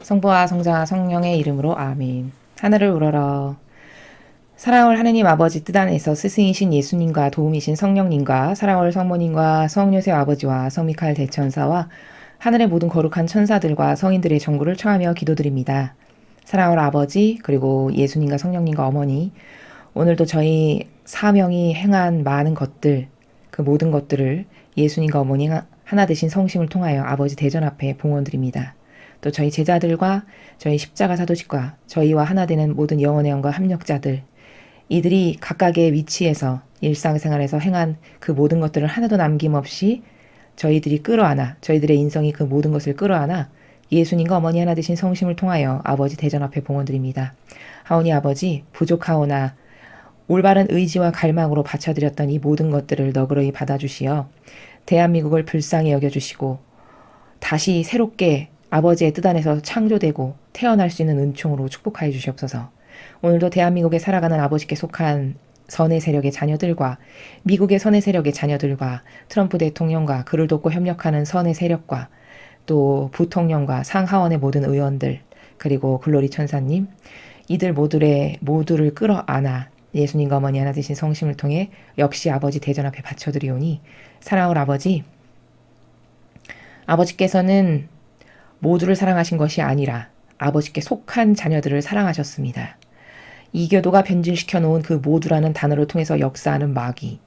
성부와 성자와 성령의 이름으로 아멘. 하늘을 우러러. 사랑을 하느님 아버지 뜻 안에서 스승이신 예수님과 도움이신 성령님과 사랑을 성모님과 성요셉 아버지와 성미카엘 대천사와 하늘의 모든 거룩한 천사들과 성인들의 전구를 청하며 기도드립니다. 사랑을 아버지 그리고 예수님과 성령님과 어머니, 오늘도 저희 사명이 행한 많은 것들, 그 모든 것들을 예수님과 어머니 하나 되신 성심을 통하여 아버지 대전 앞에 봉헌드립니다. 또 저희 제자들과 저희 십자가 사도직과 저희와 하나 되는 모든 영혼의 영과 합력자들, 이들이 각각의 위치에서 일상생활에서 행한 그 모든 것들을 하나도 남김없이 저희들이 끌어안아, 저희들의 인성이 그 모든 것을 끌어안아 예수님과 어머니 하나 되신 성심을 통하여 아버지 대전 앞에 봉헌드립니다. 하오니 아버지, 부족하오나 올바른 의지와 갈망으로 바쳐드렸던 이 모든 것들을 너그러이 받아주시어 대한민국을 불쌍히 여겨주시고 다시 새롭게 아버지의 뜻 안에서 창조되고 태어날 수 있는 은총으로 축복하여 주시옵소서. 오늘도 대한민국에 살아가는 아버지께 속한 선의 세력의 자녀들과 미국의 선의 세력의 자녀들과 트럼프 대통령과 그를 돕고 협력하는 선의 세력과 또 부통령과 상하원의 모든 의원들 그리고 글로리 천사님, 이들 모두를 끌어안아 예수님과 어머니 하나 되신 성심을 통해 역시 아버지 대전 앞에 바쳐드리오니, 사랑을 아버지께서는 모두를 사랑하신 것이 아니라 아버지께 속한 자녀들을 사랑하셨습니다. 이교도가 변질시켜 놓은 그 모두라는 단어를 통해서 역사하는 마귀,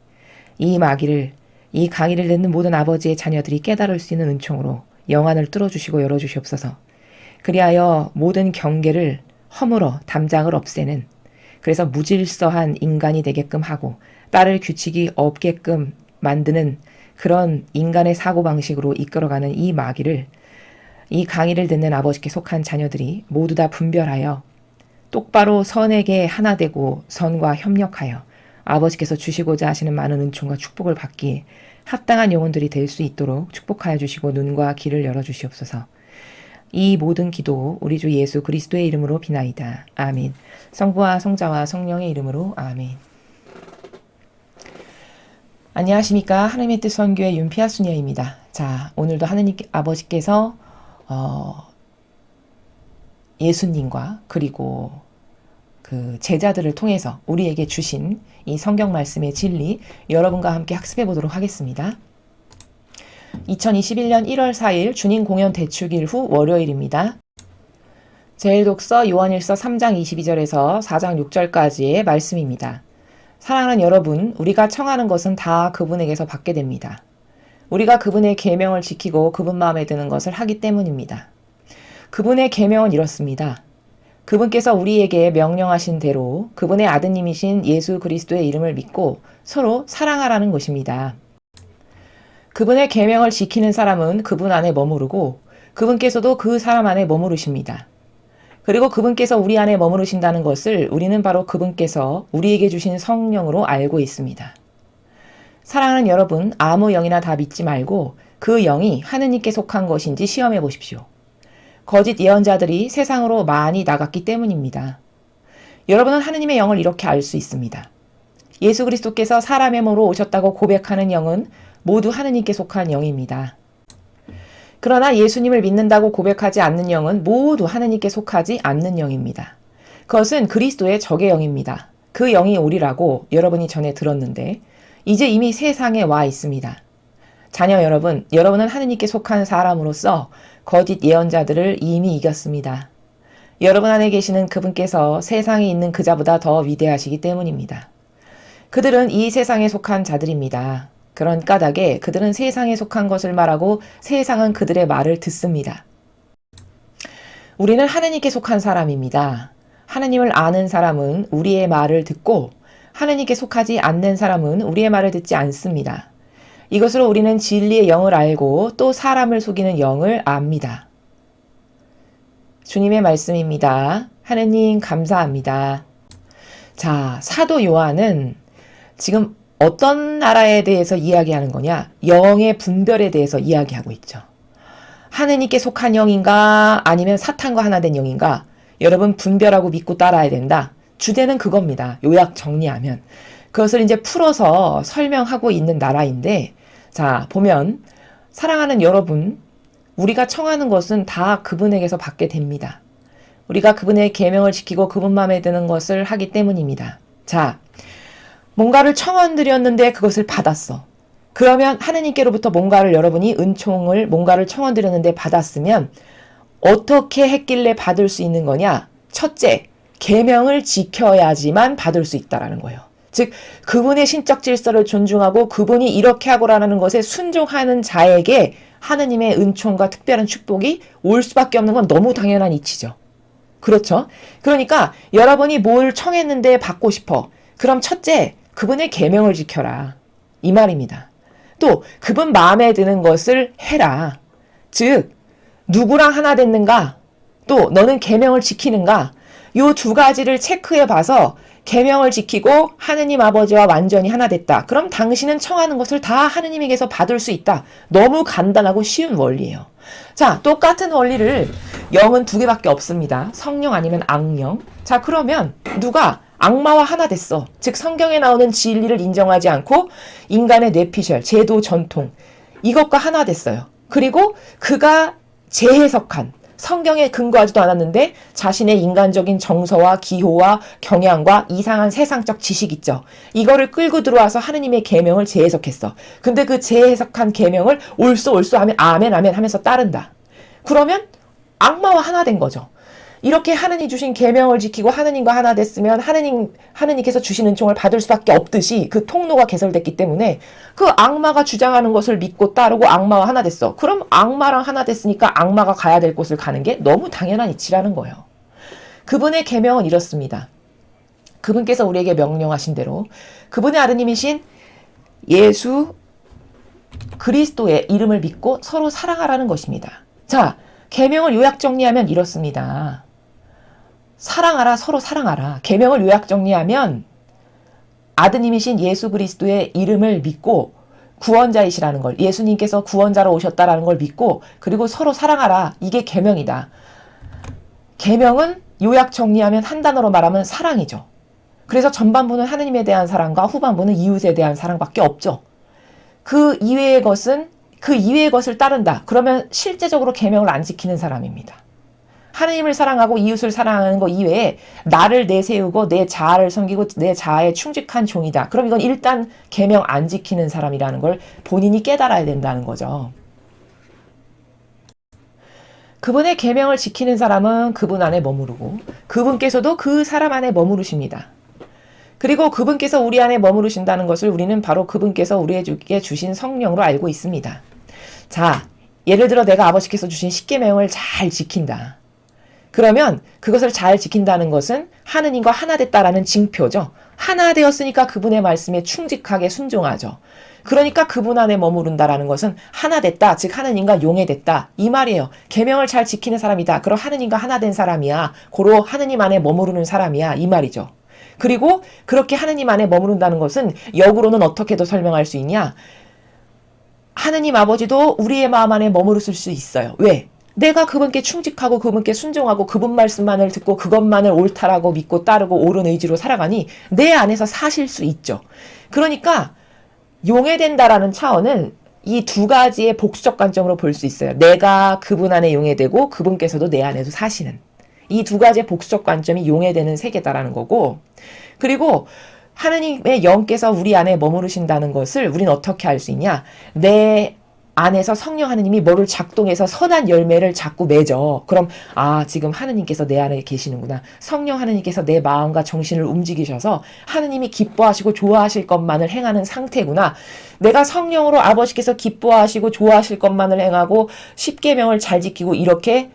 이 강의를 듣는 모든 아버지의 자녀들이 깨달을 수 있는 은총으로 영안을 뚫어주시고 열어주시옵소서. 그리하여 모든 경계를 허물어 담장을 없애는, 그래서 무질서한 인간이 되게끔 하고 따를 규칙이 없게끔 만드는 그런 인간의 사고방식으로 이끌어가는 이 마귀를 이 강의를 듣는 아버지께 속한 자녀들이 모두 다 분별하여 똑바로 선에게 하나 되고 선과 협력하여 아버지께서 주시고자 하시는 많은 은총과 축복을 받기에 합당한 영혼들이 될 수 있도록 축복하여 주시고 눈과 귀를 열어주시옵소서. 이 모든 기도 우리 주 예수 그리스도의 이름으로 비나이다. 아멘. 성부와 성자와 성령의 이름으로 아멘. 안녕하십니까. 하나님의 뜻 선교회 윤피아 수녀입니다. 자, 오늘도 하느님 아버지께서 예수님과 그리고 그 제자들을 통해서 우리에게 주신 이 성경 말씀의 진리, 여러분과 함께 학습해 보도록 하겠습니다. 2021년 1월 4일 주님 공연 대축일 후 월요일입니다. 제1독서 요한일서 3장 22절에서 4장 6절까지의 말씀입니다. 사랑하는 여러분, 우리가 청하는 것은 다 그분에게서 받게 됩니다. 우리가 그분의 계명을 지키고 그분 마음에 드는 것을 하기 때문입니다. 그분의 계명은 이렇습니다. 그분께서 우리에게 명령하신 대로 그분의 아드님이신 예수 그리스도의 이름을 믿고 서로 사랑하라는 것입니다. 그분의 계명을 지키는 사람은 그분 안에 머무르고 그분께서도 그 사람 안에 머무르십니다. 그리고 그분께서 우리 안에 머무르신다는 것을 우리는 바로 그분께서 우리에게 주신 성령으로 알고 있습니다. 사랑하는 여러분, 아무 영이나 다 믿지 말고 그 영이 하느님께 속한 것인지 시험해 보십시오. 거짓 예언자들이 세상으로 많이 나갔기 때문입니다. 여러분은 하느님의 영을 이렇게 알 수 있습니다. 예수 그리스도께서 사람의 몸으로 오셨다고 고백하는 영은 모두 하느님께 속한 영입니다. 그러나 예수님을 믿는다고 고백하지 않는 영은 모두 하느님께 속하지 않는 영입니다. 그것은 그리스도의 적의 영입니다. 그 영이 오리라고 여러분이 전에 들었는데 이제 이미 세상에 와 있습니다. 자녀 여러분, 여러분은 하느님께 속한 사람으로서 거짓 예언자들을 이미 이겼습니다. 여러분 안에 계시는 그분께서 세상에 있는 그자보다 더 위대하시기 때문입니다. 그들은 이 세상에 속한 자들입니다. 그런 까닭에 그들은 세상에 속한 것을 말하고 세상은 그들의 말을 듣습니다. 우리는 하느님께 속한 사람입니다. 하느님을 아는 사람은 우리의 말을 듣고 하느님께 속하지 않는 사람은 우리의 말을 듣지 않습니다. 이것으로 우리는 진리의 영을 알고 또 사람을 속이는 영을 압니다. 주님의 말씀입니다. 하느님 감사합니다. 자, 사도 요한은 지금 어떤 나라에 대해서 이야기하는 거냐? 영의 분별에 대해서 이야기하고 있죠. 하느님께 속한 영인가 아니면 사탄과 하나 된 영인가? 여러분 분별하고 믿고 따라야 된다. 주제는 그겁니다. 요약 정리하면. 그것을 이제 풀어서 설명하고 있는 나라인데, 자, 보면 사랑하는 여러분, 우리가 청하는 것은 다 그분에게서 받게 됩니다. 우리가 그분의 계명을 지키고 그분 마음에 드는 것을 하기 때문입니다. 자, 뭔가를 청원드렸는데 그것을 받았어. 그러면 하느님께로부터 뭔가를 여러분이 은총을 뭔가를 청원드렸는데 받았으면 어떻게 했길래 받을 수 있는 거냐? 첫째, 계명을 지켜야지만 받을 수 있다라는 거예요. 즉 그분의 신적 질서를 존중하고 그분이 이렇게 하고라는 것에 순종하는 자에게 하느님의 은총과 특별한 축복이 올 수밖에 없는 건 너무 당연한 이치죠. 그렇죠? 그러니까 여러분이 뭘 청했는데 받고 싶어. 그럼 첫째, 그분의 계명을 지켜라. 이 말입니다. 또 그분 마음에 드는 것을 해라. 즉 누구랑 하나 됐는가? 또 너는 계명을 지키는가? 요 두 가지를 체크해 봐서 계명을 지키고 하느님 아버지와 완전히 하나 됐다. 그럼 당신은 청하는 것을 다 하느님에게서 받을 수 있다. 너무 간단하고 쉬운 원리예요. 자, 똑같은 원리를 영은 두 개밖에 없습니다. 성령 아니면 악령. 자, 그러면 누가 악마와 하나 됐어. 즉 성경에 나오는 진리를 인정하지 않고 인간의 뇌피셜, 제도, 전통 이것과 하나 됐어요. 그리고 그가 재해석한 성경에 근거하지도 않았는데 자신의 인간적인 정서와 기호와 경향과 이상한 세상적 지식 있죠. 이거를 끌고 들어와서 하느님의 계명을 재해석했어. 근데 그 재해석한 계명을 옳소 하면 아멘 하면서 따른다. 그러면 악마와 하나 된 거죠. 이렇게 하느님 주신 계명을 지키고 하느님과 하나 됐으면 하느님께서 주신 은총을 받을 수밖에 없듯이 그 통로가 개설됐기 때문에 그 악마가 주장하는 것을 믿고 따르고 악마와 하나 됐어. 그럼 악마랑 하나 됐으니까 악마가 가야 될 곳을 가는 게 너무 당연한 이치라는 거예요. 그분의 계명은 이렇습니다. 그분께서 우리에게 명령하신 대로 그분의 아드님이신 예수 그리스도의 이름을 믿고 서로 사랑하라는 것입니다. 자, 계명을 요약 정리하면 이렇습니다. 사랑하라, 서로 사랑하라. 계명을 요약 정리하면 아드님이신 예수 그리스도의 이름을 믿고 구원자이시라는 걸, 예수님께서 구원자로 오셨다라는 걸 믿고 그리고 서로 사랑하라. 이게 계명이다. 계명은 요약 정리하면 한 단어로 말하면 사랑이죠. 그래서 전반부는 하느님에 대한 사랑과 후반부는 이웃에 대한 사랑밖에 없죠. 그 이외의 것을 따른다. 그러면 실제적으로 계명을 안 지키는 사람입니다. 하느님을 사랑하고 이웃을 사랑하는 것 이외에 나를 내세우고 내 자아를 섬기고 내 자아에 충직한 종이다. 그럼 이건 일단 계명 안 지키는 사람이라는 걸 본인이 깨달아야 된다는 거죠. 그분의 계명을 지키는 사람은 그분 안에 머무르고 그분께서도 그 사람 안에 머무르십니다. 그리고 그분께서 우리 안에 머무르신다는 것을 우리는 바로 그분께서 우리에게 주신 성령으로 알고 있습니다. 자, 예를 들어 내가 아버지께서 주신 십계명을 잘 지킨다. 그러면 그것을 잘 지킨다는 것은 하느님과 하나 됐다라는 징표죠. 하나 되었으니까 그분의 말씀에 충직하게 순종하죠. 그러니까 그분 안에 머무른다라는 것은 하나 됐다. 즉 하느님과 용해됐다. 이 말이에요. 계명을 잘 지키는 사람이다. 그럼 하느님과 하나 된 사람이야. 고로 하느님 안에 머무르는 사람이야. 이 말이죠. 그리고 그렇게 하느님 안에 머무른다는 것은 역으로는 어떻게 더 설명할 수 있냐? 하느님 아버지도 우리의 마음 안에 머무르실 수 있어요. 왜? 내가 그분께 충직하고 그분께 순종하고 그분 말씀만을 듣고 그것만을 옳다라고 믿고 따르고 옳은 의지로 살아가니 내 안에서 사실 수 있죠. 그러니까 용해된다라는 차원은 이 두 가지의 복수적 관점으로 볼 수 있어요. 내가 그분 안에 용해되고 그분께서도 내 안에서 사시는. 이 두 가지의 복수적 관점이 용해되는 세계다라는 거고, 그리고 하느님의 영께서 우리 안에 머무르신다는 것을 우리는 어떻게 알 수 있냐? 내 안에서 성령 하느님이 뭐를 작동해서 선한 열매를 자꾸 맺어. 그럼 지금 하느님께서 내 안에 계시는구나. 성령 하느님께서 내 마음과 정신을 움직이셔서 하느님이 기뻐하시고 좋아하실 것만을 행하는 상태구나. 내가 성령으로 아버지께서 기뻐하시고 좋아하실 것만을 행하고 십계명을 잘 지키고 이렇게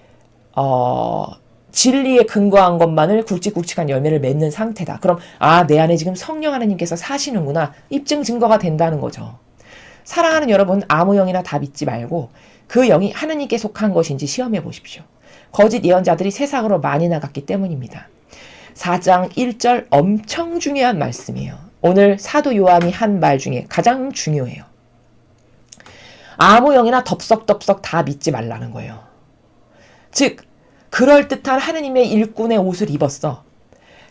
진리에 근거한 것만을 굵직굵직한 열매를 맺는 상태다. 그럼 내 안에 지금 성령 하느님께서 사시는구나. 입증 증거가 된다는 거죠. 사랑하는 여러분, 아무 영이나 다 믿지 말고 그 영이 하느님께 속한 것인지 시험해 보십시오. 거짓 예언자들이 세상으로 많이 나갔기 때문입니다. 4장 1절 엄청 중요한 말씀이에요. 오늘 사도 요한이 한 말 중에 가장 중요해요. 아무 영이나 덥석덥석 다 믿지 말라는 거예요. 즉 그럴듯한 하느님의 일꾼의 옷을 입었어.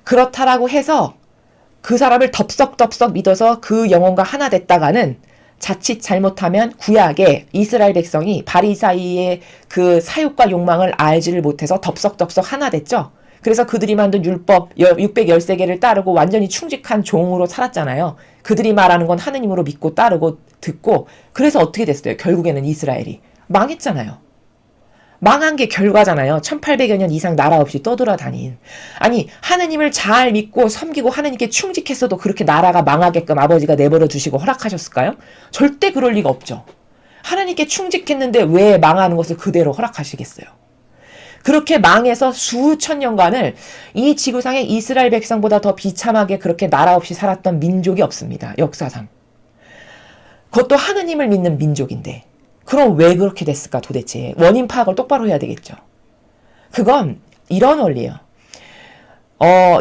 그렇다라고 해서 그 사람을 덥석덥석 믿어서 그 영혼과 하나 됐다가는 자칫 잘못하면 구약에 이스라엘 백성이 바리사이의 그 사욕과 욕망을 알지를 못해서 덥석덥석 하나 됐죠. 그래서 그들이 만든 율법 613개를 따르고 완전히 충직한 종으로 살았잖아요. 그들이 말하는 건 하느님으로 믿고 따르고 듣고, 그래서 어떻게 됐어요? 결국에는 이스라엘이 망했잖아요. 망한 게 결과잖아요. 1800여 년 이상 나라 없이 떠돌아다닌. 아니, 하느님을 잘 믿고 섬기고 하느님께 충직했어도 그렇게 나라가 망하게끔 아버지가 내버려 두시고 허락하셨을까요? 절대 그럴 리가 없죠. 하느님께 충직했는데 왜 망하는 것을 그대로 허락하시겠어요? 그렇게 망해서 수천 년간을 이 지구상의 이스라엘 백성보다 더 비참하게 그렇게 나라 없이 살았던 민족이 없습니다. 역사상. 그것도 하느님을 믿는 민족인데. 그럼 왜 그렇게 됐을까 도대체? 원인 파악을 똑바로 해야 되겠죠. 그건 이런 원리예요.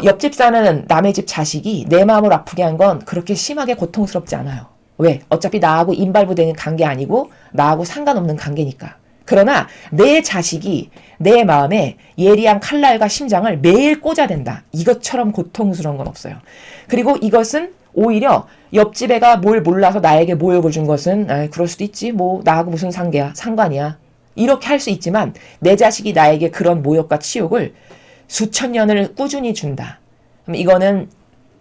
옆집 사는 남의 집 자식이 내 마음을 아프게 한 건 그렇게 심하게 고통스럽지 않아요. 왜? 어차피 나하고 인발부되는 관계 아니고 나하고 상관없는 관계니까. 그러나 내 자식이 내 마음에 예리한 칼날과 심장을 매일 꽂아댄다. 이것처럼 고통스러운 건 없어요. 그리고 이것은 오히려 옆집 애가 뭘 몰라서 나에게 모욕을 준 것은 그럴 수도 있지. 뭐 나하고 무슨 상관이야. 이렇게 할 수 있지만 내 자식이 나에게 그런 모욕과 치욕을 수천 년을 꾸준히 준다. 그럼 이거는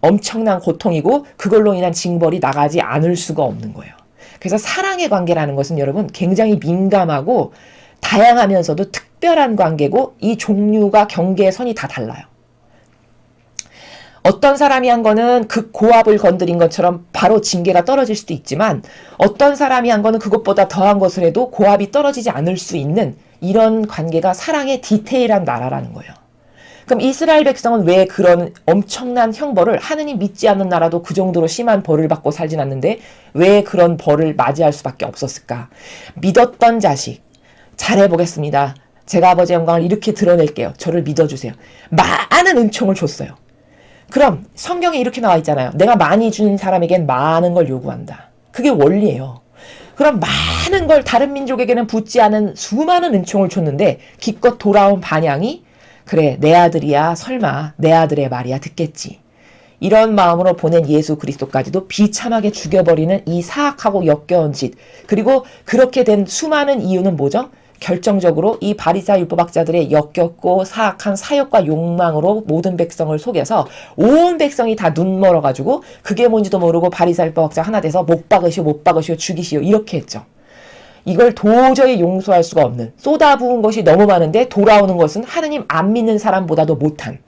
엄청난 고통이고 그걸로 인한 징벌이 나가지 않을 수가 없는 거예요. 그래서 사랑의 관계라는 것은 여러분 굉장히 민감하고 다양하면서도 특별한 관계고 이 종류가 경계의 선이 다 달라요. 어떤 사람이 한 거는 극고압을 건드린 것처럼 바로 징계가 떨어질 수도 있지만 어떤 사람이 한 거는 그것보다 더한 것을 해도 고압이 떨어지지 않을 수 있는 이런 관계가 사랑의 디테일한 나라라는 거예요. 그럼 이스라엘 백성은 왜 그런 엄청난 형벌을, 하느님 믿지 않는 나라도 그 정도로 심한 벌을 받고 살진 않는데 왜 그런 벌을 맞이할 수밖에 없었을까? 믿었던 자식, 잘해보겠습니다. 제가 아버지의 영광을 이렇게 드러낼게요. 저를 믿어주세요. 많은 은총을 줬어요. 그럼 성경에 이렇게 나와 있잖아요. 내가 많이 준 사람에겐 많은 걸 요구한다. 그게 원리예요. 그럼 많은 걸 다른 민족에게는 붙지 않은 수많은 은총을 줬는데 기껏 돌아온 반향이 그래 내 아들이야 설마 내 아들의 말이야 듣겠지. 이런 마음으로 보낸 예수 그리스도까지도 비참하게 죽여버리는 이 사악하고 역겨운 짓. 그리고 그렇게 된 수많은 이유는 뭐죠? 결정적으로 이 바리사 율법학자들의 역겹고 사악한 사욕과 욕망으로 모든 백성을 속여서 온 백성이 다 눈 멀어가지고 그게 뭔지도 모르고 바리사 율법학자 하나 돼서 못 박으시오 죽이시오 이렇게 했죠. 이걸 도저히 용서할 수가 없는, 쏟아부은 것이 너무 많은데 돌아오는 것은 하느님 안 믿는 사람보다도 못한,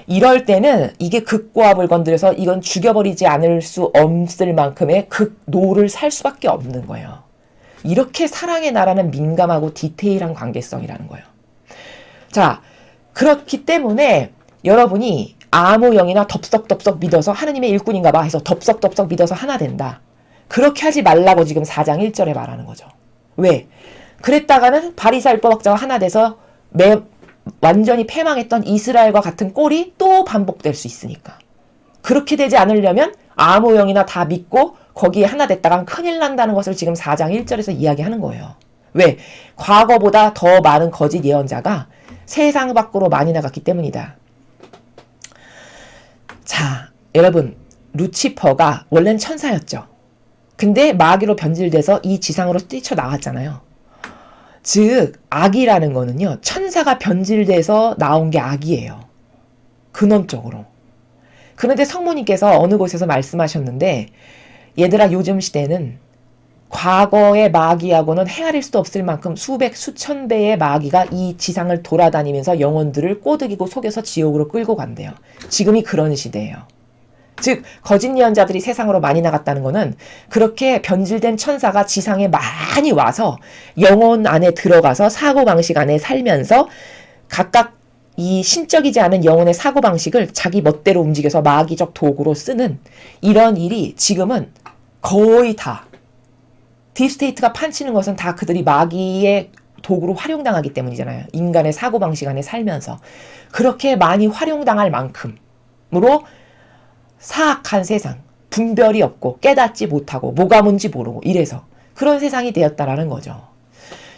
이럴 때는 이게 극고압을 건드려서 이건 죽여버리지 않을 수 없을 만큼의 극노를 살 수밖에 없는 거예요. 이렇게 사랑의 나라는 민감하고 디테일한 관계성이라는 거예요. 자, 그렇기 때문에 여러분이 아무 영이나 덥석덥석 믿어서 하느님의 일꾼인가 봐 해서 덥석덥석 믿어서 하나 된다. 그렇게 하지 말라고 지금 4장 1절에 말하는 거죠. 왜? 그랬다가는 바리사 율법학자와 하나 돼서 완전히 패망했던 이스라엘과 같은 꼴이 또 반복될 수 있으니까. 그렇게 되지 않으려면 아무 영이나 다 믿고 거기에 하나 됐다간 큰일 난다는 것을 지금 4장 1절에서 이야기하는 거예요. 왜? 과거보다 더 많은 거짓 예언자가 세상 밖으로 많이 나갔기 때문이다. 자, 여러분, 루치퍼가 원래는 천사였죠. 근데 마귀로 변질돼서 이 지상으로 뛰쳐나왔잖아요. 즉 악이라는 거는요. 천사가 변질돼서 나온 게 악이에요. 근원적으로. 그런데 성모님께서 어느 곳에서 말씀하셨는데 얘들아 요즘 시대는 과거의 마귀하고는 헤아릴 수도 없을 만큼 수백 수천 배의 마귀가 이 지상을 돌아다니면서 영혼들을 꼬드기고 속여서 지옥으로 끌고 간대요. 지금이 그런 시대예요. 즉 거짓 예언자들이 세상으로 많이 나갔다는 거는 그렇게 변질된 천사가 지상에 많이 와서 영혼 안에 들어가서 사고방식 안에 살면서 각각 이 신적이지 않은 영혼의 사고방식을 자기 멋대로 움직여서 마귀적 도구로 쓰는 이런 일이 지금은 거의 다 딥스테이트가 판치는 것은 다 그들이 마귀의 도구로 활용당하기 때문이잖아요. 인간의 사고방식 안에 살면서 그렇게 많이 활용당할 만큼으로 사악한 세상, 분별이 없고 깨닫지 못하고 뭐가 뭔지 모르고 이래서 그런 세상이 되었다라는 거죠.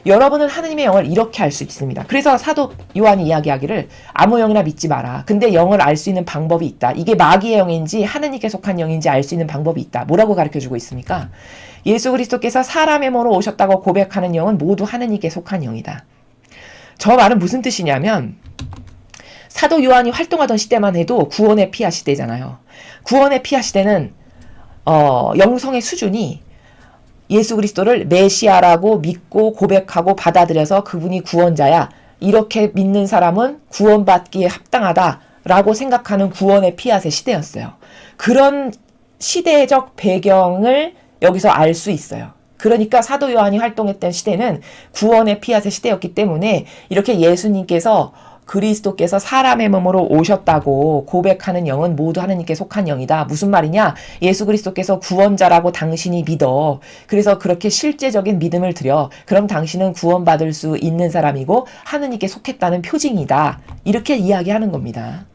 여러분은 하느님의 영을 이렇게 알 수 있습니다. 그래서 사도 요한이 이야기하기를 아무 영이나 믿지 마라. 근데 영을 알 수 있는 방법이 있다. 이게 마귀의 영인지 하느님께 속한 영인지 알 수 있는 방법이 있다. 뭐라고 가르쳐주고 있습니까? 예수 그리스도께서 사람의 몸으로 오셨다고 고백하는 영은 모두 하느님께 속한 영이다. 저 말은 무슨 뜻이냐면 사도 요한이 활동하던 시대만 해도 구원의 피아 시대잖아요. 구원의 피아 시대는 영성의 수준이 예수 그리스도를 메시아라고 믿고 고백하고 받아들여서 그분이 구원자야. 이렇게 믿는 사람은 구원받기에 합당하다라고 생각하는 구원의 피앗의 시대였어요. 그런 시대적 배경을 여기서 알 수 있어요. 그러니까 사도 요한이 활동했던 시대는 구원의 피앗의 시대였기 때문에 이렇게 예수님께서 그리스도께서 사람의 몸으로 오셨다고 고백하는 영은 모두 하느님께 속한 영이다. 무슨 말이냐? 예수 그리스도께서 구원자라고 당신이 믿어. 그래서 그렇게 실제적인 믿음을 들여. 그럼 당신은 구원받을 수 있는 사람이고 하느님께 속했다는 표징이다. 이렇게 이야기하는 겁니다.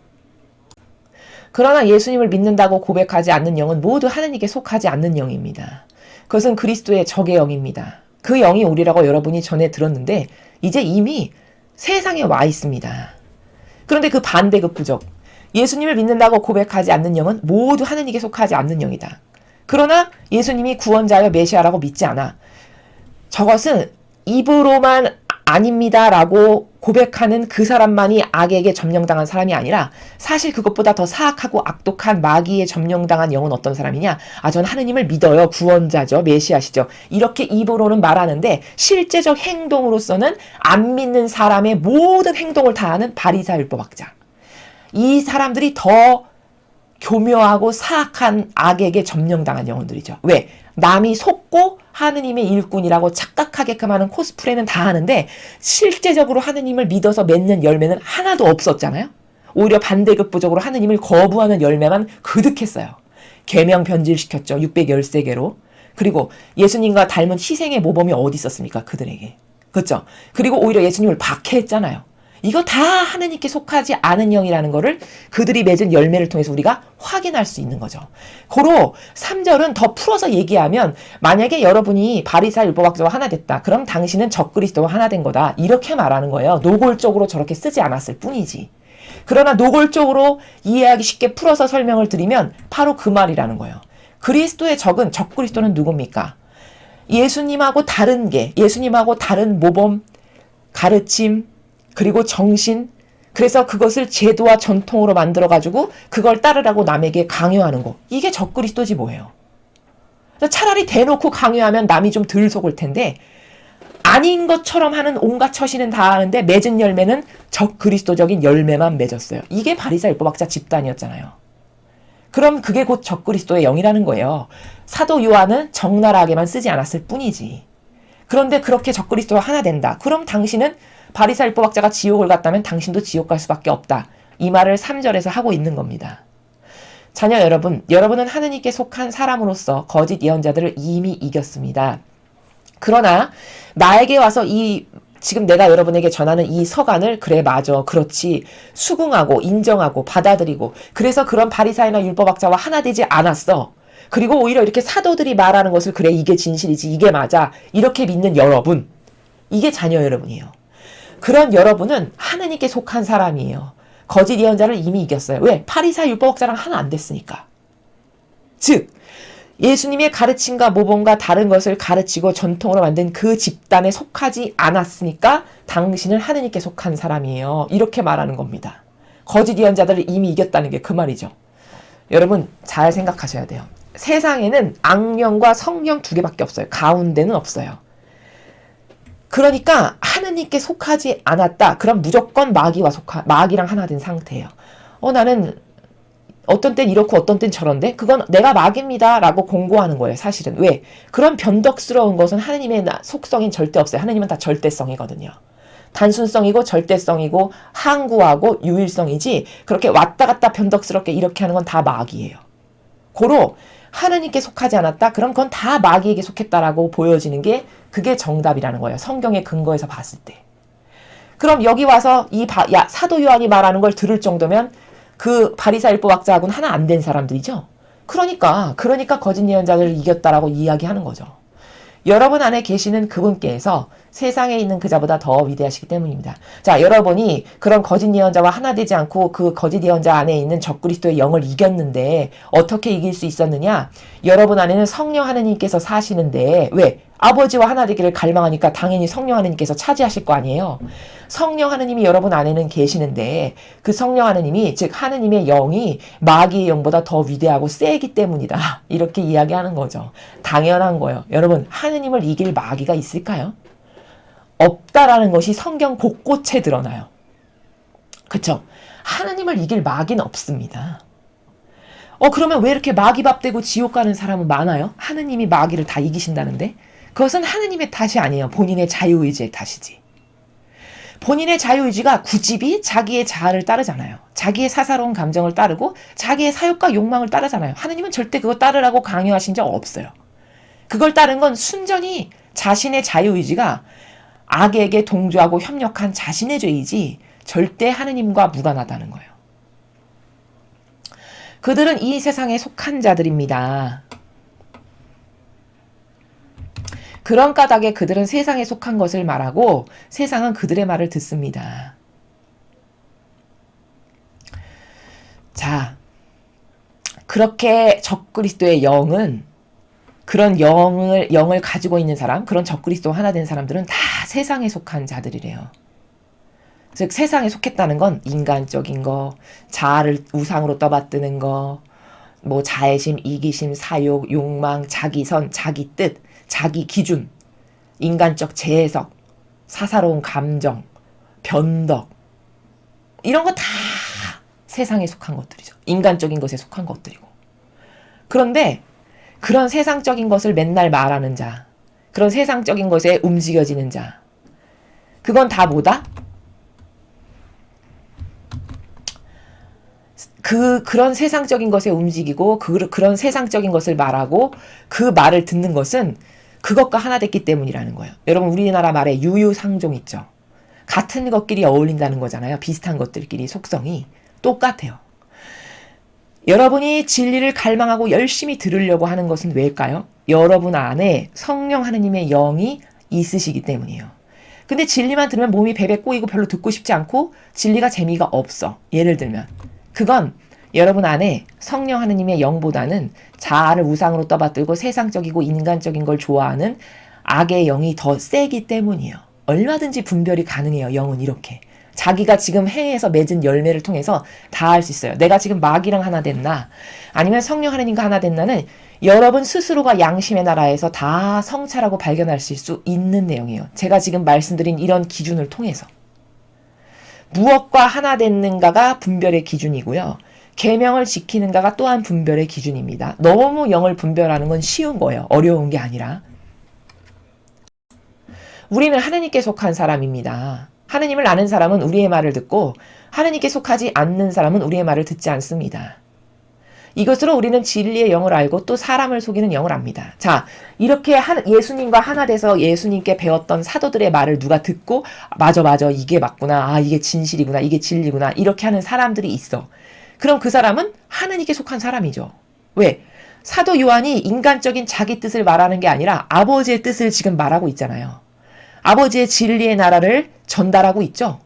그러나 예수님을 믿는다고 고백하지 않는 영은 모두 하느님께 속하지 않는 영입니다. 그것은 그리스도의 적의 영입니다. 그 영이 오리라고 여러분이 전에 들었는데 이제 이미 세상에 와 있습니다. 그런데 그 반대급부적 예수님을 믿는다고 고백하지 않는 영은 모두 하느님께 속하지 않는 영이다. 그러나 예수님이 구원자여 메시아라고 믿지 않아. 저것은 입으로만 아닙니다라고 고백하는 그 사람만이 악에게 점령당한 사람이 아니라 사실 그것보다 더 사악하고 악독한 마귀에 점령당한 영은 어떤 사람이냐? 전 하느님을 믿어요. 구원자죠. 메시아시죠. 이렇게 입으로는 말하는데 실제적 행동으로서는 안 믿는 사람의 모든 행동을 다 하는 바리새인 율법학자. 이 사람들이 더 교묘하고 사악한 악에게 점령당한 영혼들이죠. 왜? 남이 속고 하느님의 일꾼이라고 착각하게끔 하는 코스프레는 다 하는데 실제적으로 하느님을 믿어서 맺는 열매는 하나도 없었잖아요. 오히려 반대급부적으로 하느님을 거부하는 열매만 그득했어요. 계명 변질시켰죠. 613개로. 그리고 예수님과 닮은 희생의 모범이 어디 있었습니까? 그들에게. 그렇죠? 그리고 오히려 예수님을 박해했잖아요. 이거 다 하느님께 속하지 않은 영이라는 거를 그들이 맺은 열매를 통해서 우리가 확인할 수 있는 거죠. 고로 3절은 더 풀어서 얘기하면 만약에 여러분이 바리새인 율법학자와 하나 됐다. 그럼 당신은 적그리스도와 하나 된 거다. 이렇게 말하는 거예요. 노골적으로 저렇게 쓰지 않았을 뿐이지. 그러나 노골적으로 이해하기 쉽게 풀어서 설명을 드리면 바로 그 말이라는 거예요. 그리스도의 적은 적그리스도는 누굽니까? 예수님하고 다른 게, 예수님하고 다른 모범, 가르침, 그리고 정신, 그래서 그것을 제도와 전통으로 만들어가지고 그걸 따르라고 남에게 강요하는 거. 이게 적그리스도지 뭐예요. 차라리 대놓고 강요하면 남이 좀 덜 속을 텐데 아닌 것처럼 하는 온갖 처신은 다 하는데 맺은 열매는 적그리스도적인 열매만 맺었어요. 이게 바리새인 율법학자 집단이었잖아요. 그럼 그게 곧 적그리스도의 영이라는 거예요. 사도 요한은 적나라하게만 쓰지 않았을 뿐이지. 그런데 그렇게 적그리스도와 하나 된다. 그럼 당신은 바리새인 율법학자가 지옥을 갔다면 당신도 지옥 갈 수밖에 없다. 이 말을 3절에서 하고 있는 겁니다. 자녀 여러분, 여러분은 하느님께 속한 사람으로서 거짓 예언자들을 이미 이겼습니다. 그러나 나에게 와서 지금 내가 여러분에게 전하는 이 서간을 그래 맞아 그렇지 수긍하고 인정하고 받아들이고 그래서 그런 바리새인이나 율법학자와 하나 되지 않았어. 그리고 오히려 이렇게 사도들이 말하는 것을 그래 이게 진실이지 이게 맞아 이렇게 믿는 여러분, 이게 자녀 여러분이에요. 그런 여러분은 하느님께 속한 사람이에요. 거짓 예언자를 이미 이겼어요. 왜? 바리새인 율법학자랑 하나 안 됐으니까. 즉 예수님의 가르침과 모범과 다른 것을 가르치고 전통으로 만든 그 집단에 속하지 않았으니까 당신은 하느님께 속한 사람이에요. 이렇게 말하는 겁니다. 거짓 예언자들을 이미 이겼다는 게 그 말이죠. 여러분 잘 생각하셔야 돼요. 세상에는 악령과 성령 두 개밖에 없어요. 가운데는 없어요. 그러니까 하느님께 속하지 않았다. 그럼 무조건 마귀랑 하나 된 상태예요. 나는 어떤 땐 이렇고 어떤 땐 저런데 그건 내가 마귀입니다 라고 공고하는 거예요. 사실은. 왜? 그런 변덕스러운 것은 하느님의 속성인 절대 없어요. 하느님은 다 절대성이거든요. 단순성이고 절대성이고 항구하고 유일성이지 그렇게 왔다 갔다 변덕스럽게 이렇게 하는 건 다 마귀예요. 고로 하느님께 속하지 않았다? 그럼 그건 다 마귀에게 속했다라고 보여지는 게 그게 정답이라는 거예요. 성경의 근거에서 봤을 때. 그럼 여기 와서 사도 요한이 말하는 걸 들을 정도면 그 바리새인 율법학자하고는 하나 안 된 사람들이죠. 그러니까 거짓 예언자들을 이겼다라고 이야기하는 거죠. 여러분 안에 계시는 그분께서 세상에 있는 그자보다 더 위대하시기 때문입니다. 자, 여러분이 그런 거짓 예언자와 하나 되지 않고 그 거짓 예언자 안에 있는 적그리스도의 영을 이겼는데 어떻게 이길 수 있었느냐? 여러분 안에는 성령 하느님께서 사시는데 왜? 아버지와 하나 되기를 갈망하니까 당연히 성령 하느님께서 차지하실 거 아니에요. 성령 하느님이 여러분 안에는 계시는데 그 성령 하느님이 즉 하느님의 영이 마귀의 영보다 더 위대하고 세기 때문이다. 이렇게 이야기하는 거죠. 당연한 거예요. 여러분 하느님을 이길 마귀가 있을까요? 없다라는 것이 성경 곳곳에 드러나요. 그쵸? 하느님을 이길 마귀는 없습니다. 그러면 왜 이렇게 마귀밥 되고 지옥 가는 사람은 많아요? 하느님이 마귀를 다 이기신다는데? 그것은 하느님의 탓이 아니에요. 본인의 자유의지의 탓이지. 본인의 자유의지가 굳이 자기의 자아를 따르잖아요. 자기의 사사로운 감정을 따르고 자기의 사욕과 욕망을 따르잖아요. 하느님은 절대 그거 따르라고 강요하신 적 없어요. 그걸 따른 건 순전히 자신의 자유의지가 악에게 동조하고 협력한 자신의 죄이지 절대 하느님과 무관하다는 거예요. 그들은 이 세상에 속한 자들입니다. 그런 까닭에 그들은 세상에 속한 것을 말하고 세상은 그들의 말을 듣습니다. 자, 그렇게 적그리스도의 영은 그런 영을 가지고 있는 사람, 그런 적그리스도 하나 된 사람들은 다 세상에 속한 자들이래요. 즉 세상에 속했다는 건 인간적인 거, 자아를 우상으로 떠받드는 거, 뭐 자애심, 이기심, 사욕, 욕망, 자기선, 자기 뜻, 자기 기준, 인간적 재해석, 사사로운 감정, 변덕 이런 거 다 세상에 속한 것들이죠. 인간적인 것에 속한 것들이고. 그런데 그런 세상적인 것을 맨날 말하는 자, 그런 세상적인 것에 움직여지는 자, 그건 다 뭐다? 그런 세상적인 것에 움직이고 그런 세상적인 것을 말하고 그 말을 듣는 것은 그것과 하나 됐기 때문이라는 거예요. 여러분 우리나라 말에 유유상종 있죠. 같은 것끼리 어울린다는 거잖아요. 비슷한 것들끼리 속성이 똑같아요. 여러분이 진리를 갈망하고 열심히 들으려고 하는 것은 왜일까요? 여러분 안에 성령 하느님의 영이 있으시기 때문이에요. 근데 진리만 들으면 몸이 베베 꼬이고 별로 듣고 싶지 않고 진리가 재미가 없어. 예를 들면 그건 여러분 안에 성령 하느님의 영보다는 자아를 우상으로 떠받들고 세상적이고 인간적인 걸 좋아하는 악의 영이 더 세기 때문이에요. 얼마든지 분별이 가능해요. 영은 이렇게. 자기가 지금 행해서 맺은 열매를 통해서 다 알 수 있어요. 내가 지금 마귀랑 하나 됐나 아니면 성령 하느님과 하나 됐나는 여러분 스스로가 양심의 나라에서 다 성찰하고 발견하실 수 있는 내용이에요. 제가 지금 말씀드린 이런 기준을 통해서. 무엇과 하나 됐는가가 분별의 기준이고요. 계명을 지키는가가 또한 분별의 기준입니다. 너무 영을 분별하는 건 쉬운 거예요. 어려운 게 아니라. 우리는 하느님께 속한 사람입니다. 하느님을 아는 사람은 우리의 말을 듣고 하느님께 속하지 않는 사람은 우리의 말을 듣지 않습니다. 이것으로 우리는 진리의 영을 알고 또 사람을 속이는 영을 압니다. 자, 이렇게 예수님과 하나 돼서 예수님께 배웠던 사도들의 말을 누가 듣고 맞아 이게 맞구나. 이게 진실이구나. 이게 진리구나. 이렇게 하는 사람들이 있어. 그럼 그 사람은 하느님께 속한 사람이죠. 왜? 사도 요한이 인간적인 자기 뜻을 말하는 게 아니라 아버지의 뜻을 지금 말하고 있잖아요. 아버지의 진리의 나라를 전달하고 있죠.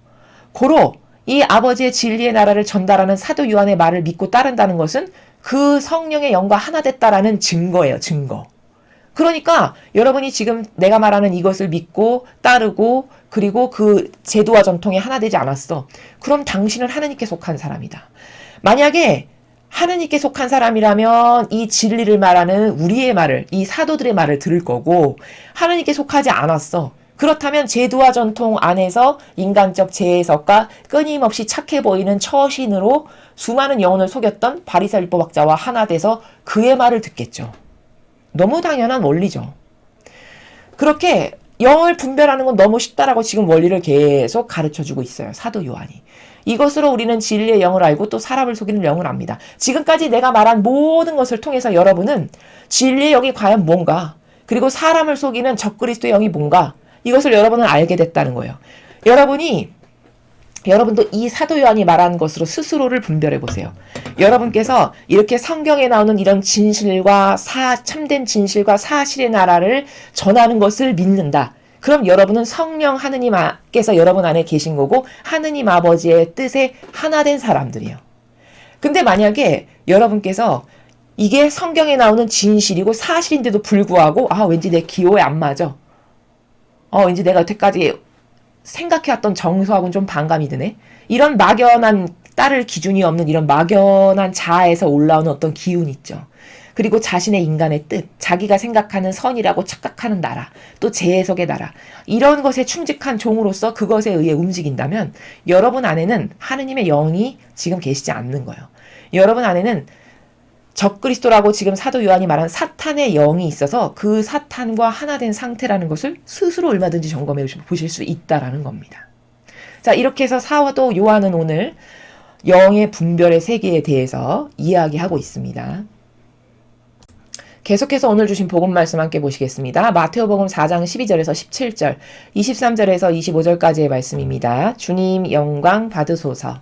고로 이 아버지의 진리의 나라를 전달하는 사도 요한의 말을 믿고 따른다는 것은 그 성령의 영과 하나 됐다라는 증거예요. 증거. 그러니까 여러분이 지금 내가 말하는 이것을 믿고 따르고 그리고 그 제도와 전통에 하나 되지 않았어. 그럼 당신은 하느님께 속한 사람이다. 만약에 하느님께 속한 사람이라면 이 진리를 말하는 우리의 말을, 이 사도들의 말을 들을 거고 하느님께 속하지 않았어. 그렇다면 제도와 전통 안에서 인간적 재해석과 끊임없이 착해 보이는 처신으로 수많은 영혼을 속였던 바리새 율법학자와 하나 돼서 그의 말을 듣겠죠. 너무 당연한 원리죠. 그렇게 영을 분별하는 건 너무 쉽다라고 지금 원리를 계속 가르쳐주고 있어요. 사도 요한이. 이것으로 우리는 진리의 영을 알고 또 사람을 속이는 영을 압니다. 지금까지 내가 말한 모든 것을 통해서 여러분은 진리의 영이 과연 뭔가, 그리고 사람을 속이는 적그리스도의 영이 뭔가, 이것을 여러분은 알게 됐다는 거예요. 여러분도 이 사도 요한이 말한 것으로 스스로를 분별해 보세요. 여러분께서 이렇게 성경에 나오는 이런 진실과 참된 진실과 사실의 나라를 전하는 것을 믿는다. 그럼 여러분은 성령 하느님께서 여러분 안에 계신 거고 하느님 아버지의 뜻에 하나 된 사람들이에요. 근데 만약에 여러분께서 이게 성경에 나오는 진실이고 사실인데도 불구하고 왠지 내 기호에 안 맞아. 왠지 내가 여태까지 생각해왔던 정서하고는 좀 반감이 드네. 이런 막연한 따를 기준이 없는 이런 막연한 자아에서 올라오는 어떤 기운 있죠. 그리고 자신의 인간의 뜻, 자기가 생각하는 선이라고 착각하는 나라, 또 재해석의 나라, 이런 것에 충직한 종으로서 그것에 의해 움직인다면 여러분 안에는 하느님의 영이 지금 계시지 않는 거예요. 여러분 안에는 적그리스도라고 지금 사도 요한이 말한 사탄의 영이 있어서 그 사탄과 하나 된 상태라는 것을 스스로 얼마든지 점검해 보실 수 있다라는 겁니다. 자, 이렇게 해서 사도 요한은 오늘 영의 분별의 세계에 대해서 이야기하고 있습니다. 계속해서 오늘 주신 복음 말씀 함께 보시겠습니다. 마태오복음 4장 12절에서 17절, 23절에서 25절까지의 말씀입니다. 주님 영광 받으소서.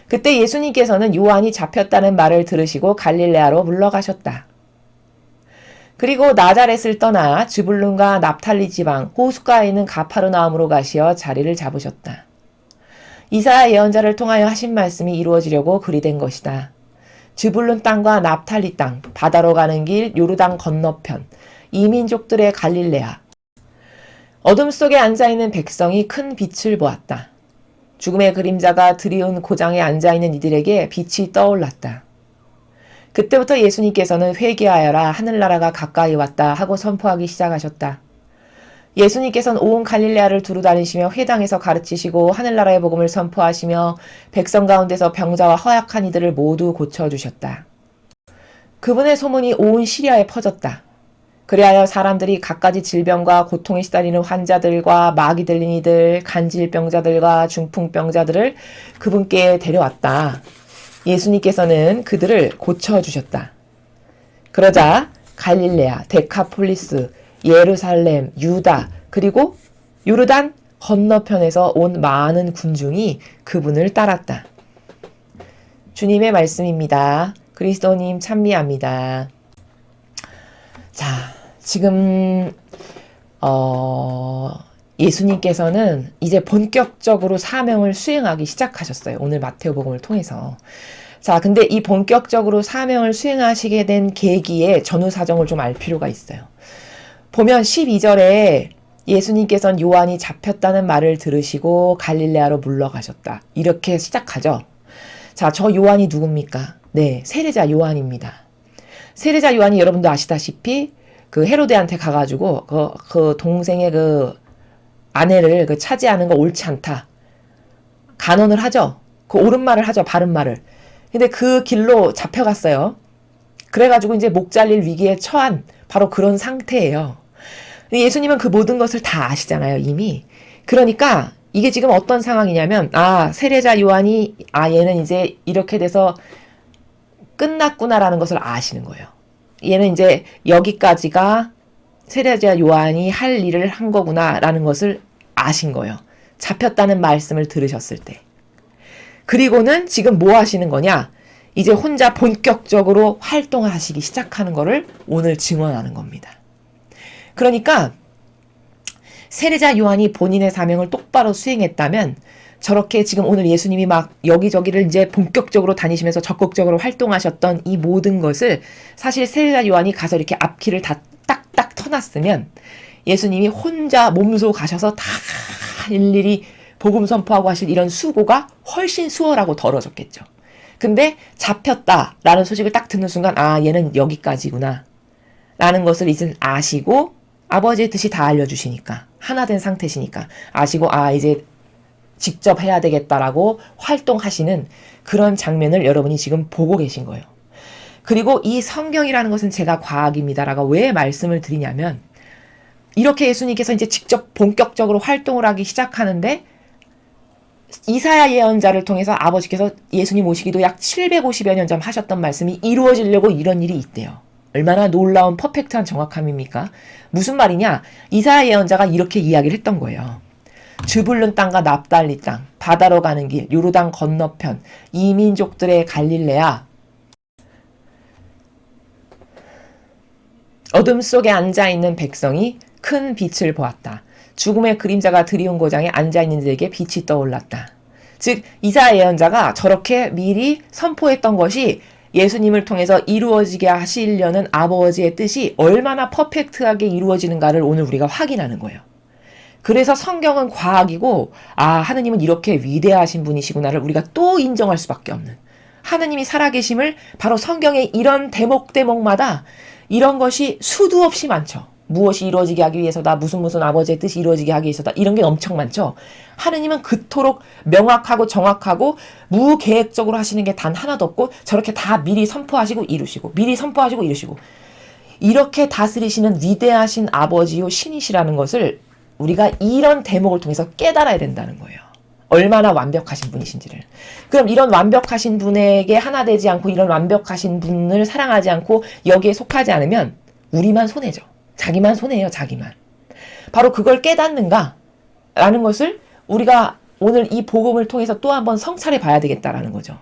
그때 예수님께서는 요한이 잡혔다는 말을 들으시고 갈릴레아로 물러가셨다. 그리고 나자렛을 떠나 즈불룬과 납탈리 지방 호숫가에 있는 가파르나움으로 가시어 자리를 잡으셨다. 이사야 예언자를 통하여 하신 말씀이 이루어지려고 그리 된 것이다. 즈불룬 땅과 납탈리 땅, 바다로 가는 길 요르단 건너편, 이민족들의 갈릴레아. 어둠 속에 앉아있는 백성이 큰 빛을 보았다. 죽음의 그림자가 드리운 고장에 앉아있는 이들에게 빛이 떠올랐다. 그때부터 예수님께서는 회개하여라 하늘나라가 가까이 왔다 하고 선포하기 시작하셨다. 예수님께서는 온 갈릴레아를 두루 다니시며 회당에서 가르치시고 하늘나라의 복음을 선포하시며 백성 가운데서 병자와 허약한 이들을 모두 고쳐주셨다. 그분의 소문이 온 시리아에 퍼졌다. 그리하여 사람들이 갖가지 질병과 고통에 시달리는 환자들과 마귀 들린 이들, 간질병자들과 중풍병자들을 그분께 데려왔다. 예수님께서는 그들을 고쳐주셨다. 그러자 갈릴레아, 데카폴리스, 예루살렘, 유다, 그리고 요르단 건너편에서 온 많은 군중이 그분을 따랐다. 주님의 말씀입니다. 그리스도님 찬미합니다. 자, 지금 예수님께서는 이제 본격적으로 사명을 수행하기 시작하셨어요. 오늘 마태오복음을 통해서. 자, 근데 이 본격적으로 사명을 수행하시게 된 계기의 전후 사정을 좀 알 필요가 있어요. 보면 12절에 예수님께서는 요한이 잡혔다는 말을 들으시고 갈릴레아로 물러가셨다. 이렇게 시작하죠. 자, 저 요한이 누굽니까? 네, 세례자 요한입니다. 세례자 요한이 여러분도 아시다시피 그 헤로데한테 가가지고 그 동생의 그 아내를 차지하는 거 옳지 않다. 간언을 하죠. 그 옳은 말을 하죠. 바른 말을. 근데 그 길로 잡혀갔어요. 그래가지고 이제 목 잘릴 위기에 처한 바로 그런 상태예요. 예수님은 그 모든 것을 다 아시잖아요, 이미. 그러니까 이게 지금 어떤 상황이냐면, 세례자 요한이, 얘는 이제 이렇게 돼서 끝났구나라는 것을 아시는 거예요. 얘는 이제 여기까지가 세례자 요한이 할 일을 한 거구나라는 것을 아신 거예요. 잡혔다는 말씀을 들으셨을 때. 그리고는 지금 뭐 하시는 거냐? 이제 혼자 본격적으로 활동을 하시기 시작하는 거를 오늘 증언하는 겁니다. 그러니까 세례자 요한이 본인의 사명을 똑바로 수행했다면 저렇게 지금 오늘 예수님이 막 여기저기를 이제 본격적으로 다니시면서 적극적으로 활동하셨던 이 모든 것을 사실 세례자 요한이 가서 이렇게 앞길을 다 딱딱 터놨으면 예수님이 혼자 몸소 가셔서 다 일일이 복음 선포하고 하실 이런 수고가 훨씬 수월하고 덜어졌겠죠. 근데 잡혔다라는 소식을 딱 듣는 순간 얘는 여기까지구나 라는 것을 이제 아시고 아버지의 뜻이 다 알려주시니까 하나 된 상태시니까 아시고 이제 직접 해야 되겠다라고 활동하시는 그런 장면을 여러분이 지금 보고 계신 거예요. 그리고 이 성경이라는 것은 제가 과학입니다라고 왜 말씀을 드리냐면 이렇게 예수님께서 이제 직접 본격적으로 활동을 하기 시작하는데 이사야 예언자를 통해서 아버지께서 예수님 오시기도 약 750여 년 전 하셨던 말씀이 이루어지려고 이런 일이 있대요. 얼마나 놀라운 퍼펙트한 정확함입니까? 무슨 말이냐? 이사야 예언자가 이렇게 이야기를 했던 거예요. 즈불룬 땅과 납달리 땅, 바다로 가는 길, 요르단 건너편, 이민족들의 갈릴레아. 어둠 속에 앉아있는 백성이 큰 빛을 보았다. 죽음의 그림자가 드리운 고장에 앉아있는 이들에게 빛이 떠올랐다. 즉 이사야 예언자가 저렇게 미리 선포했던 것이 예수님을 통해서 이루어지게 하시려는 아버지의 뜻이 얼마나 퍼펙트하게 이루어지는가를 오늘 우리가 확인하는 거예요. 그래서 성경은 과학이고 하느님은 이렇게 위대하신 분이시구나를 우리가 또 인정할 수밖에 없는, 하느님이 살아계심을 바로 성경의 이런 대목마다 이런 것이 수도 없이 많죠. 무엇이 이루어지게 하기 위해서다, 무슨 아버지의 뜻이 이루어지게 하기 위해서다, 이런 게 엄청 많죠. 하느님은 그토록 명확하고 정확하고 무계획적으로 하시는 게 단 하나도 없고 저렇게 다 미리 선포하시고 이루시고 미리 선포하시고 이루시고 이렇게 다스리시는 위대하신 아버지요 신이시라는 것을 우리가 이런 대목을 통해서 깨달아야 된다는 거예요. 얼마나 완벽하신 분이신지를. 그럼 이런 완벽하신 분에게 하나 되지 않고 이런 완벽하신 분을 사랑하지 않고 여기에 속하지 않으면 우리만 손해죠. 자기만 손해예요. 자기만. 바로 그걸 깨닫는가? 라는 것을 우리가 오늘 이 복음을 통해서 또 한번 성찰해 봐야 되겠다라는 거죠.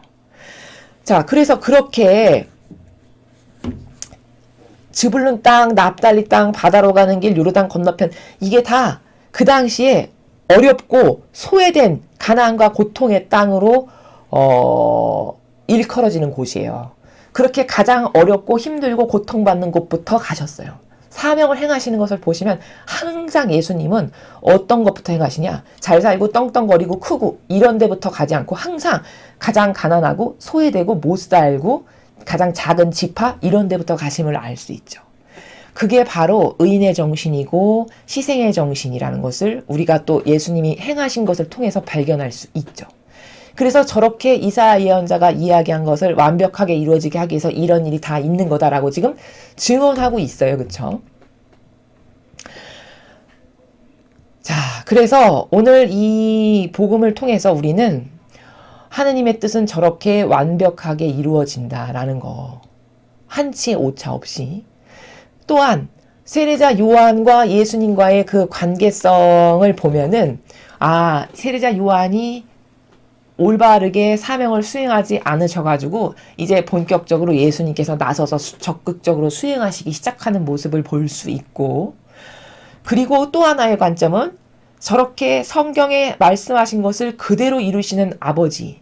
자, 그래서 그렇게 즈불룬 땅, 납달리 땅, 바다로 가는 길, 요르단 건너편, 이게 다 그 당시에 어렵고 소외된 가나안과 고통의 땅으로 일컬어지는 곳이에요. 그렇게 가장 어렵고 힘들고 고통받는 곳부터 가셨어요. 사명을 행하시는 것을 보시면 항상 예수님은 어떤 것부터 행하시냐? 잘 살고 떵떵거리고 크고 이런 데부터 가지 않고 항상 가장 가난하고 소외되고 못 살고 가장 작은 지파 이런 데부터 가심을 알 수 있죠. 그게 바로 의인의 정신이고 희생의 정신이라는 것을 우리가 또 예수님이 행하신 것을 통해서 발견할 수 있죠. 그래서 저렇게 이사야 예언자가 이야기한 것을 완벽하게 이루어지게 하기 위해서 이런 일이 다 있는 거다라고 지금 증언하고 있어요. 그렇죠? 자, 그래서 오늘 이 복음을 통해서 우리는 하느님의 뜻은 저렇게 완벽하게 이루어진다라는 거 한치의 오차 없이, 또한 세례자 요한과 예수님과의 그 관계성을 보면은 세례자 요한이 올바르게 사명을 수행하지 않으셔가지고 이제 본격적으로 예수님께서 나서서 적극적으로 수행하시기 시작하는 모습을 볼 수 있고, 그리고 또 하나의 관점은 저렇게 성경에 말씀하신 것을 그대로 이루시는 아버지.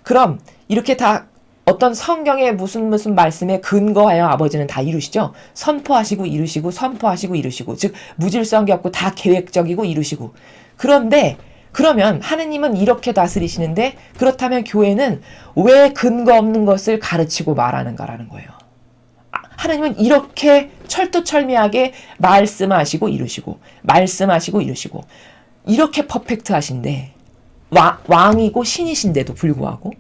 그럼 이렇게 다 어떤 성경의 무슨 말씀에 근거하여 아버지는 다 이루시죠. 선포하시고 이루시고 선포하시고 이루시고, 즉 무질서한 게 없고 다 계획적이고 이루시고. 그런데 그러면 하느님은 이렇게 다스리시는데 그렇다면 교회는 왜 근거 없는 것을 가르치고 말하는가라는 거예요. 하느님은 이렇게 철두철미하게 말씀하시고 이루시고 말씀하시고 이루시고 이렇게 퍼펙트하신데 왕이고 신이신데도 불구하고,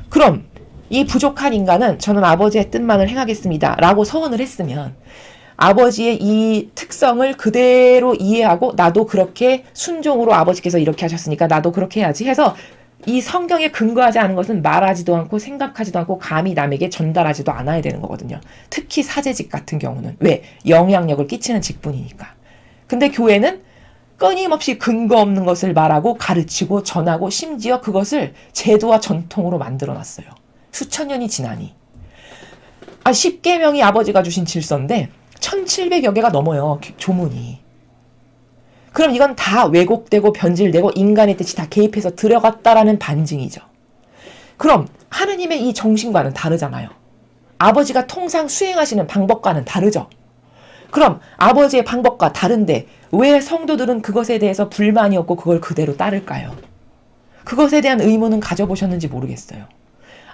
그럼 이 부족한 인간은 저는 아버지의 뜻만을 행하겠습니다 라고 서원을 했으면 아버지의 이 특성을 그대로 이해하고 나도 그렇게 순종으로 아버지께서 이렇게 하셨으니까 나도 그렇게 해야지 해서 이 성경에 근거하지 않은 것은 말하지도 않고 생각하지도 않고 감히 남에게 전달하지도 않아야 되는 거거든요. 특히 사제직 같은 경우는. 왜? 영향력을 끼치는 직분이니까. 근데 교회는 끊임없이 근거 없는 것을 말하고 가르치고 전하고 심지어 그것을 제도와 전통으로 만들어놨어요. 수천 년이 지나니. 10계명이 아버지가 주신 질서인데 1700여 개가 넘어요. 조문이. 그럼 이건 다 왜곡되고 변질되고 인간의 뜻이 다 개입해서 들어갔다라는 반증이죠. 그럼 하느님의 이 정신과는 다르잖아요. 아버지가 통상 수행하시는 방법과는 다르죠. 그럼 아버지의 방법과 다른데 왜 성도들은 그것에 대해서 불만이 없고 그걸 그대로 따를까요? 그것에 대한 의문은 가져보셨는지 모르겠어요.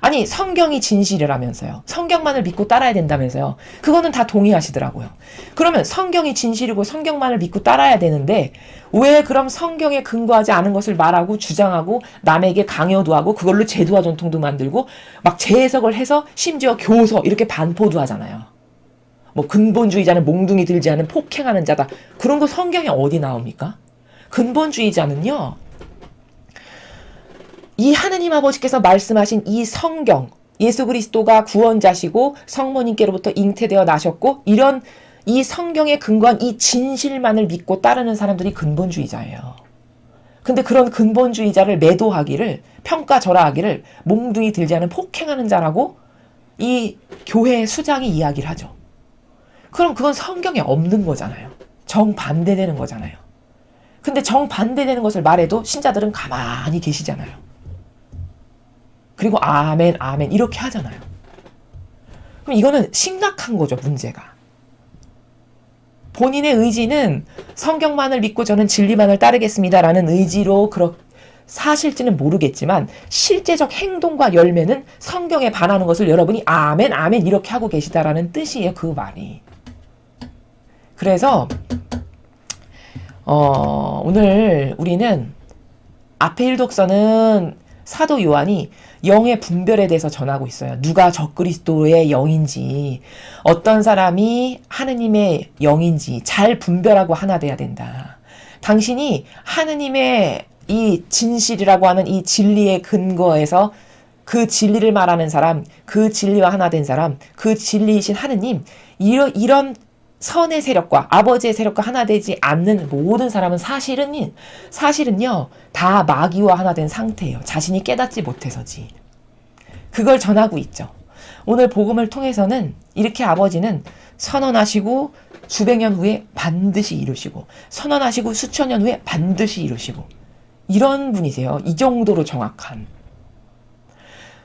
아니, 성경이 진실이라면서요. 성경만을 믿고 따라야 된다면서요. 그거는 다 동의하시더라고요. 그러면 성경이 진실이고 성경만을 믿고 따라야 되는데 왜 그럼 성경에 근거하지 않은 것을 말하고 주장하고 남에게 강요도 하고 그걸로 제도와 전통도 만들고 막 재해석을 해서 심지어 교서 이렇게 반포도 하잖아요. 뭐 근본주의자는 몽둥이 들지 않은 폭행하는 자다. 그런 거 성경에 어디 나옵니까? 근본주의자는요, 이 하느님 아버지께서 말씀하신 이 성경, 예수 그리스도가 구원자시고 성모님께로부터 잉태되어 나셨고 이런 이 성경에 근거한 이 진실만을 믿고 따르는 사람들이 근본주의자예요. 근데 그런 근본주의자를 매도하기를, 평가절하하기를 몽둥이 들지 않은 폭행하는 자라고 이 교회 수장이 이야기를 하죠. 그럼 그건 성경에 없는 거잖아요. 정반대되는 거잖아요. 근데 정반대되는 것을 말해도 신자들은 가만히 계시잖아요. 그리고 아멘, 아멘 이렇게 하잖아요. 그럼 이거는 심각한 거죠, 문제가. 본인의 의지는 성경만을 믿고 저는 진리만을 따르겠습니다라는 의지로 사실지는 모르겠지만 실제적 행동과 열매는 성경에 반하는 것을 여러분이 아멘, 아멘 이렇게 하고 계시다라는 뜻이에요, 그 말이. 그래서 오늘 우리는 앞에 일독서는 사도 요한이 영의 분별에 대해서 전하고 있어요. 누가 적그리스도의 영인지, 어떤 사람이 하느님의 영인지 잘 분별하고 하나 돼야 된다. 당신이 하느님의 이 진실이라고 하는 이 진리의 근거에서 그 진리를 말하는 사람, 그 진리와 하나 된 사람, 그 진리이신 하느님, 이런 선의 세력과 아버지의 세력과 하나 되지 않는 모든 사람은 사실은요, 다 마귀와 하나 된 상태예요. 자신이 깨닫지 못해서지. 그걸 전하고 있죠. 오늘 복음을 통해서는 이렇게 아버지는 선언하시고 수백 년 후에 반드시 이루시고, 선언하시고 수천 년 후에 반드시 이루시고, 이런 분이세요. 이 정도로 정확한.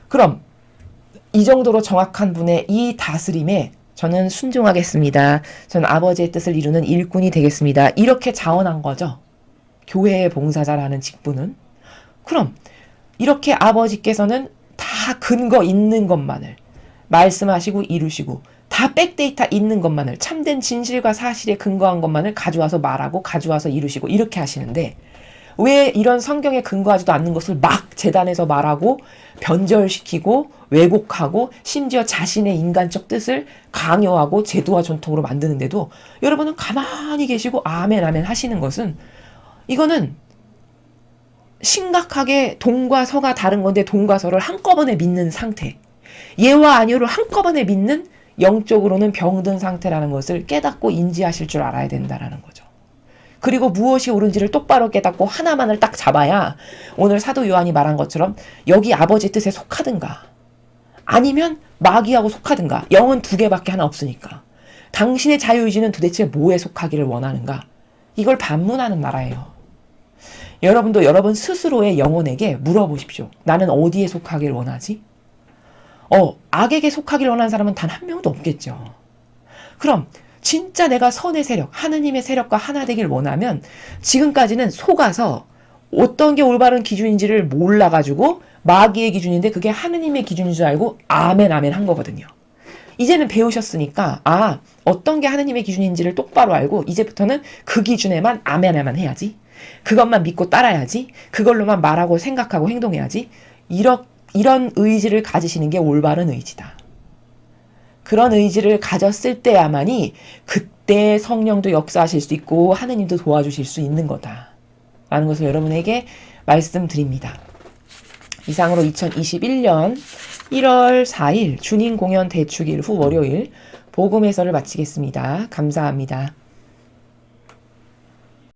그럼 이 정도로 정확한 분의 이 다스림에 저는 순종하겠습니다. 저는 아버지의 뜻을 이루는 일꾼이 되겠습니다. 이렇게 자원한 거죠. 교회의 봉사자라는 직분은. 그럼 이렇게 아버지께서는 다 근거 있는 것만을 말씀하시고 이루시고, 다 백데이터 있는 것만을, 참된 진실과 사실에 근거한 것만을 가져와서 말하고 가져와서 이루시고 이렇게 하시는데, 왜 이런 성경에 근거하지도 않는 것을 막 재단에서 말하고 변절시키고 왜곡하고 심지어 자신의 인간적 뜻을 강요하고 제도와 전통으로 만드는데도 여러분은 가만히 계시고 아멘 아멘 하시는 것은, 이거는 심각하게 동과 서가 다른 건데 동과 서를 한꺼번에 믿는 상태, 예와 아니오를 한꺼번에 믿는 영적으로는 병든 상태라는 것을 깨닫고 인지하실 줄 알아야 된다라는 거죠. 그리고 무엇이 옳은지를 똑바로 깨닫고 하나만을 딱 잡아야 오늘 사도 요한이 말한 것처럼 여기 아버지 뜻에 속하든가 아니면 마귀하고 속하든가, 영은 두 개밖에 하나 없으니까 당신의 자유의지는 도대체 뭐에 속하기를 원하는가, 이걸 반문하는 나라예요. 여러분도 여러분 스스로의 영혼에게 물어보십시오. 나는 어디에 속하기를 원하지? 악에게 속하기를 원하는 사람은 단 한 명도 없겠죠. 그럼 진짜 내가 선의 세력, 하느님의 세력과 하나 되길 원하면 지금까지는 속아서 어떤 게 올바른 기준인지를 몰라가지고 마귀의 기준인데 그게 하느님의 기준인 줄 알고 아멘 아멘 한 거거든요. 이제는 배우셨으니까 어떤 게 하느님의 기준인지를 똑바로 알고 이제부터는 그 기준에만 아멘 아멘 해야지. 그것만 믿고 따라야지. 그걸로만 말하고 생각하고 행동해야지. 이런 의지를 가지시는 게 올바른 의지다. 그런 의지를 가졌을 때야만이 그때 성령도 역사하실 수 있고 하느님도 도와주실 수 있는 거다 라는 것을 여러분에게 말씀드립니다. 이상으로 2021년 1월 4일 주님 공연 대축일 후 월요일 복음 해설을 마치겠습니다. 감사합니다.